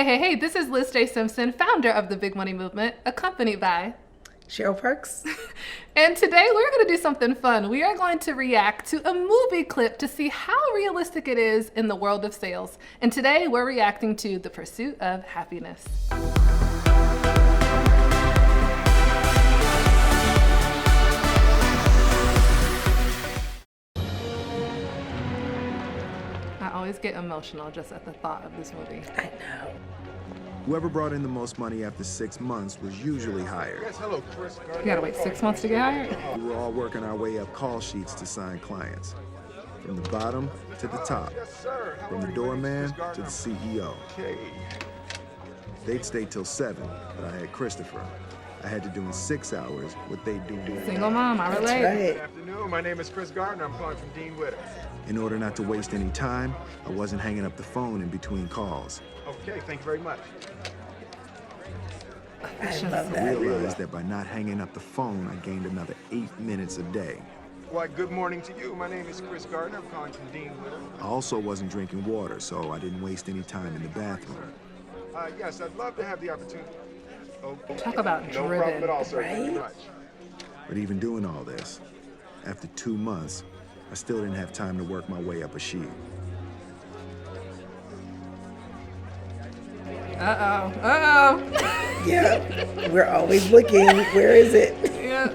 Hey, this is Liz J. Simpson, founder of the Big Money Movement, accompanied by Cheryl Perks. And today we're going to do something fun. We are going to react to a movie clip to see how realistic it is in the world of sales. And today we're reacting to The Pursuit of Happiness. I always get emotional just at the thought of this movie. I know. Whoever brought in the most money after 6 months was usually hired. Yes, hello, Chris. You gotta wait 6 months to get hired? We were all working our way up call sheets to sign clients. From the bottom to the top. Yes, sir. How From the are you? doorman Chris to the Gardner. CEO. Okay. They'd stay till 7, but I had Christopher. I had to do in 6 hours what they do in Single mom, I relate. That's Good right. afternoon. My name is Chris Gardner. I'm calling from Dean Witter. In order not to waste any time, I wasn't hanging up the phone in between calls. Okay, thank you very much. I love I that. realized that by not hanging up the phone, I gained another 8 minutes a day. Why, good morning to you. My name is Chris Gardner. I'm calling from Dean Witter. I also wasn't drinking water, so I didn't waste any time in the bathroom. Yes, I'd love to have the opportunity. Okay. Talk about No driven. problem at all, sir. Thank you Right? much. But even doing all this, after 2 months, I still didn't have time to work my way up a sheet. Uh-oh. Yeah. We're always looking. Where is it? Yeah.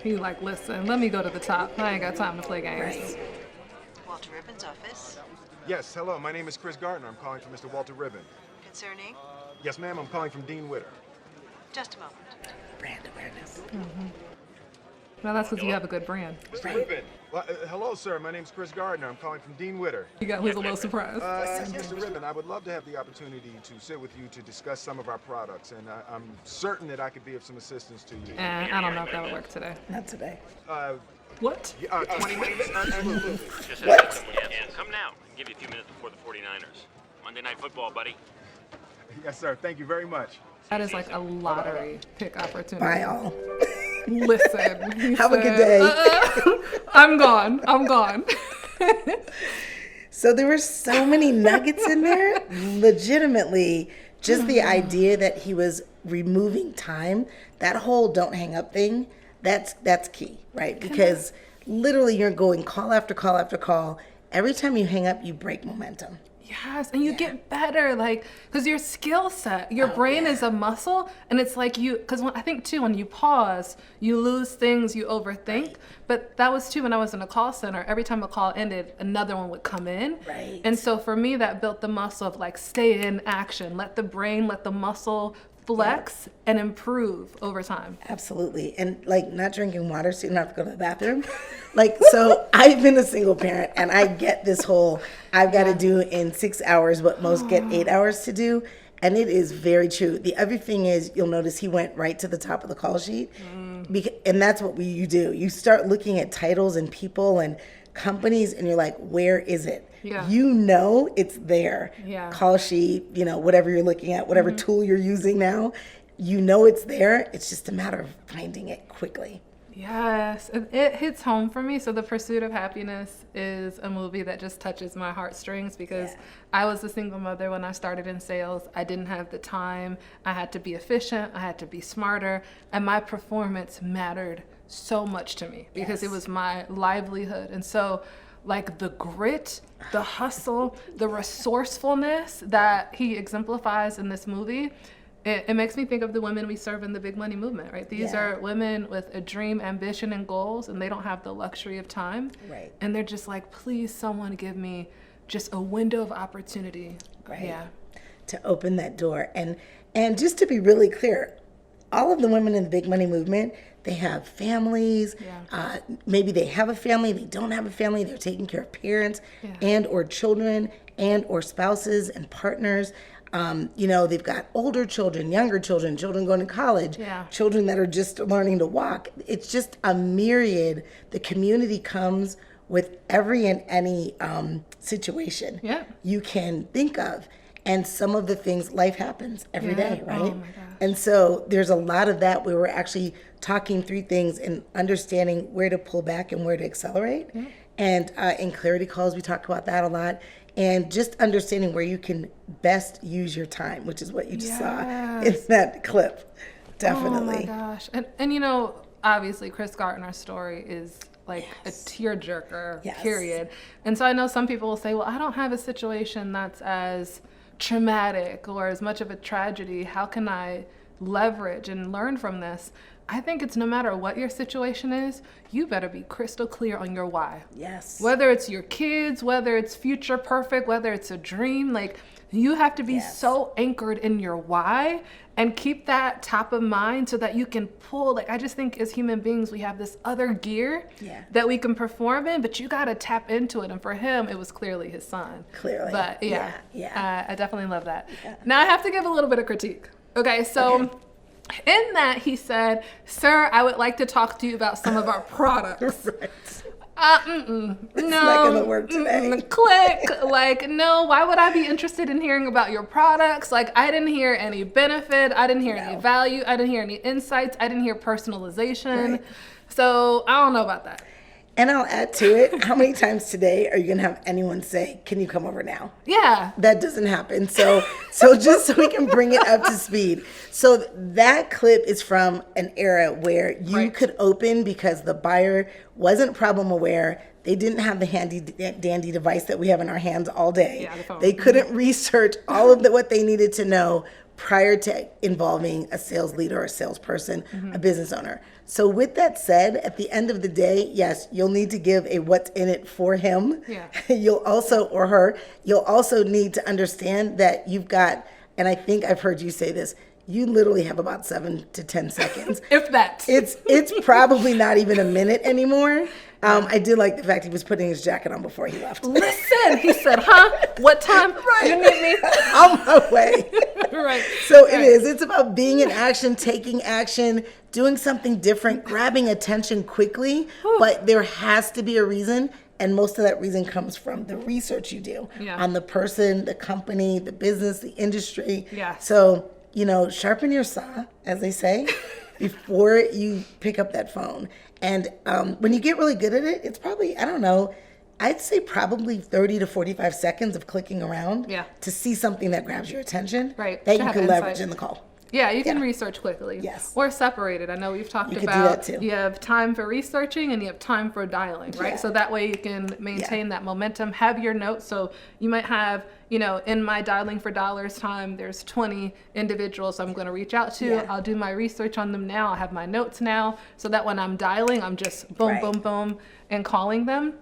He's like, listen, let me go to the top. I ain't got time to play games. Right. Walter Ribbon's office. Yes, hello. My name is Chris Gardner. I'm calling from Mr. Walter Ribbon. Concerning? Yes, ma'am. I'm calling from Dean Witter. Just a moment. Brand awareness. Well, that's because you have a good brand. Mr. Right. Ribbon. Well, hello, sir. My name's Chris Gardner. I'm calling from Dean Witter. You got who's a little surprised. Mr. Ribbon, I would love to have the opportunity to sit with you to discuss some of our products, and I'm certain that I could be of some assistance to you. And I don't know if that would work today. Not today. What? 20 minutes? Absolutely. Just as quick when you can. Come now. I can give you a few minutes before the 49ers. Monday Night Football, buddy. Yes, sir. Thank you very much. That is like a lottery pick opportunity. Bye all. Listen. he Have a good said, day. I'm gone. So there were so many nuggets in there. Legitimately, just the idea that he was removing time, that whole don't hang up thing, that's key, right? Because literally you're going call after call after call. Every time you hang up, you break momentum. Yes, and you get better, like, because your skill set, your brain is a muscle, and it's like because I think too, when you pause, you lose things, you overthink. But that was too when I was in a call center. Every time a call ended, another one would come in. Right. And so for me, that built the muscle of like, stay in action, let the brain, let the muscle flex and improve over time. Absolutely. And like not drinking water so you don't have to go to the bathroom. Like, so I've been a single parent and I get this whole, I've got to do in 6 hours what most get 8 hours to do. And it is very true. The other thing is you'll notice he went right to the top of the call sheet. And that's what you do. You start looking at titles and people and companies and you're like, where is it? Yeah. You know it's there. Yeah. Call sheet, whatever you're looking at, whatever tool you're using now, you know it's there. It's just a matter of finding it quickly. Yes, it hits home for me. So The Pursuit of Happiness is a movie that just touches my heartstrings because I was a single mother when I started in sales. I didn't have the time. I had to be efficient. I had to be smarter. And my performance mattered so much to me because it was my livelihood. And so like the grit, the hustle, the resourcefulness that he exemplifies in this movie, it makes me think of the women we serve in the Big Money Movement, right? These are women with a dream, ambition, and goals, and they don't have the luxury of time. Right. And they're just like, please, someone give me just a window of opportunity. Right. Yeah. To open that door. And just to be really clear, all of the women in the Big Money Movement, they have families. Yeah. Maybe they have a family, they don't have a family, they're taking care of parents and or children and or spouses and partners. They've got older children, younger children, children going to college, children that are just learning to walk. It's just a myriad. The community comes with every and any situation you can think of. And some of the things, life happens every day, right? Oh my gosh. And so there's a lot of that where we're actually talking through things and understanding where to pull back and where to accelerate. And in clarity calls, we talk about that a lot. and just understanding where you can best use your time, which is what you just saw in that clip. Definitely. Oh my gosh. And you know, obviously Chris Gardner's story is like a tearjerker, period. And so I know some people will say, well, I don't have a situation that's as traumatic or as much of a tragedy. How can I leverage and learn from this? I think it's no matter what your situation is, you better be crystal clear on your why. Yes. Whether it's your kids, whether it's future perfect, whether it's a dream, like you have to be so anchored in your why and keep that top of mind so that you can pull. Like, I just think as human beings, we have this other gear that we can perform in, but you got to tap into it. And for him, it was clearly his son. Clearly. But I definitely love that. Yeah. Now I have to give a little bit of critique. Okay, so in that he said, "Sir, I would like to talk to you about some of our products." Right. No, not gonna work today. Click. Like, no, why would I be interested in hearing about your products? Like, I didn't hear any benefit. I didn't hear any value. I didn't hear any insights. I didn't hear personalization. Right. So I don't know about that. And I'll add to it, how many times today are you going to have anyone say, can you come over now? Yeah. That doesn't happen. So just so we can bring it up to speed. So that clip is from an era where you could open because the buyer wasn't problem aware. They didn't have the handy dandy device that we have in our hands all day. Yeah, the phone. They couldn't research all of what they needed to know prior to involving a sales leader or a salesperson, a business owner. So with that said, at the end of the day, yes, you'll need to give a what's in it for him. Yeah. You'll also, or her, you'll also need to understand that you've got, and I think I've heard you say this, you literally have about 7 to 10 seconds. If that. It's probably not even a minute anymore. I did like the fact he was putting his jacket on before he left. Listen, he said, huh? What time? You need me? On my way. Right. So it is. It's about being in action, taking action, doing something different, grabbing attention quickly. But there has to be a reason. And most of that reason comes from the research you do on the person, the company, the business, the industry. Yeah. So, sharpen your saw, as they say, before you pick up that phone. And when you get really good at it, it's probably, I don't know, I'd say probably 30 to 45 seconds of clicking around to see something that grabs your attention that To you have can leverage insight. in the call. Yeah, you can research quickly. Yes. Or separate it. I know we've talked You could do about that too. you have time for researching and you have time for dialing, right? Yeah. So that way you can maintain that momentum. Have your notes. So you might have, in my dialing for dollars time, there's 20 individuals I'm going to reach out to. Yeah. I'll do my research on them now. I'll have my notes now so that when I'm dialing, I'm just boom, boom, boom, and calling them.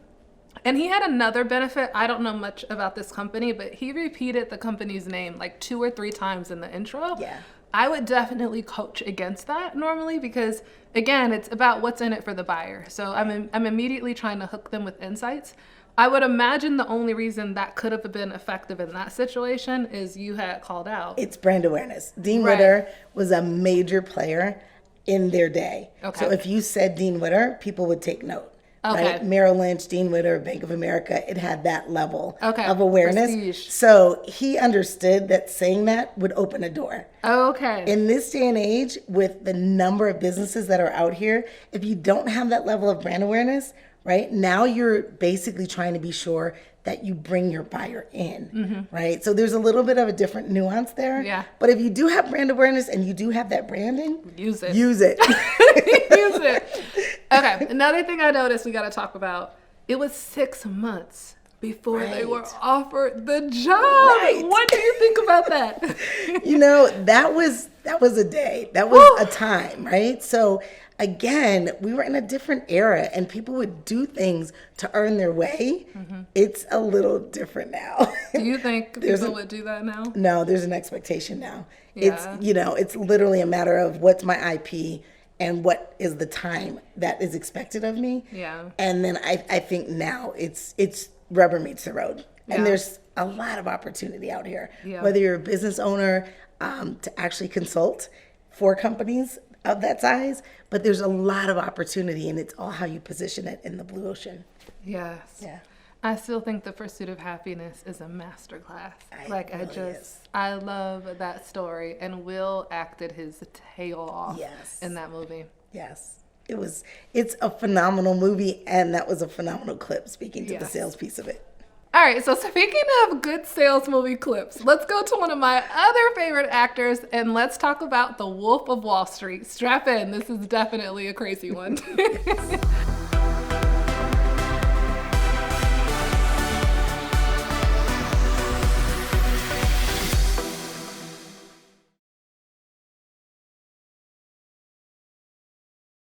And he had another benefit. I don't know much about this company, but he repeated the company's name like 2 or 3 times in the intro. Yeah. I would definitely coach against that normally because, again, it's about what's in it for the buyer. So I'm immediately trying to hook them with insights. I would imagine the only reason that could have been effective in that situation is you had called out. It's brand awareness. Dean Witter was a major player in their day. Okay. So if you said Dean Witter, people would take note. Okay. Right? Merrill Lynch, Dean Witter, Bank of America, it had that level of awareness. Prestige. So he understood that saying that would open a door. Okay. In this day and age, with the number of businesses that are out here, if you don't have that level of brand awareness, right, now you're basically trying to be sure that you bring your buyer in, right? So there's a little bit of a different nuance there. Yeah. But if you do have brand awareness and you do have that branding, Use it. Use it. Use it. Okay. Another thing I noticed we got to talk about. It was 6 months before they were offered the job. Right. What do you think about that? That was a day. That was a time, right? So again, we were in a different era and people would do things to earn their way. It's a little different now. Do you think people would do that now? No, there's an expectation now. Yeah. It's literally a matter of what's my IP and what is the time that is expected of me. Yeah. And then I think now it's rubber meets the road. And there's a lot of opportunity out here. Yeah. Whether you're a business owner, to actually consult for companies of that size, but there's a lot of opportunity and it's all how you position it in the blue ocean. Yes. Yeah. I still think The Pursuit of Happiness is a masterclass. Is. I love that story, and Will acted his tail off Yes. in that movie. Yes. It's a phenomenal movie and that was a phenomenal clip speaking to the Yes. sales piece of it. All All right, so speaking of good sales movie clips, let's go to one of my other favorite actors and let's talk about The Wolf of Wall Street. Strap in, this is definitely a crazy one.